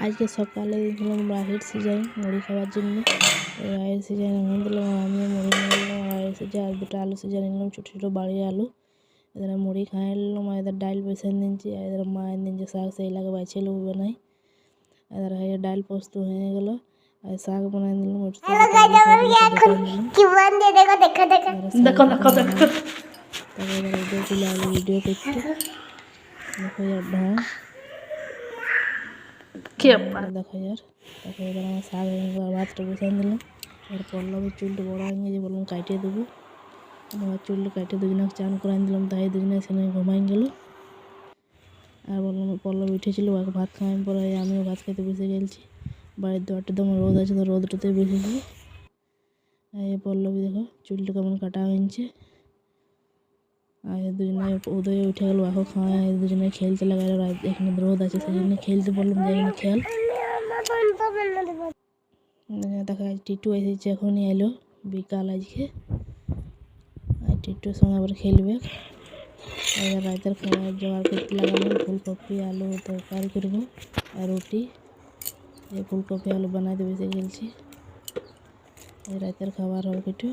আজকে সকালে দিয়েছিলাম রাহের সিজাই মুড়ি খাওয়ার জন্য। রাহের সিজাই নামিয়ে দিলাম, আমিও মুড়ি নিয়ে নিলাম। রাহের সিজাই আর দুটো আলু সিজাই নিলাম, ছোটো ছোটো বাড়ি আলু। এদের মুড়ি খাই নিলাম। এদের ডাইল বসান দিনছি, এদের মা দিন যে শাক সেই লাগে বাইছে লোক বানাই। এদের ডাইল পোস্ত হয়ে গেল, আর শাক বানাই দিলাম। ভিডিও করতে দেখো यार ढोंग देखो यार আমার শাক ভাতটা বসাই দিলাম। এর পল্লবের চুলটা বড় হয়ে গেছে, বললাম কাটিয়ে দেবো। আমার চুলটা কাটিয়ে দুজনে চান করাই দিলাম, তাই দুজনে সেখানে ঘুমাই গেল। আর বললাম পল্লব উঠেছিল, ওকে ভাত খাওয়াই পরে আমিও ভাত খেতে বসে গেছি। বাড়ির দুয়ারটা তেমন রোদ আছে, তো রোদটাতে বসেছি। এই পল্লবী দেখো চুলটা কেমন কাটা হয়েছে। আর দুজনে উদয় উঠে গেল, ওকে খাওয়াই দুজনে খেলতে লাগালো। এখানে রোদ আছে সেই জন্য খেলতে বললাম যে এখানে খেল। দেখা টিটু এসেছে, এখনই এলো বিকাল আজকে। আর টিটুর সঙ্গে আবার খেলবে। এবার রাতের খাবার জোগাড় করতে লাগালাম। ফুলকপি আলু তরকারি করবো আর রুটি। এই ফুলকপি আলু বানাইতে বেশি গেলছি। রাতের খাবার হবে কিছু।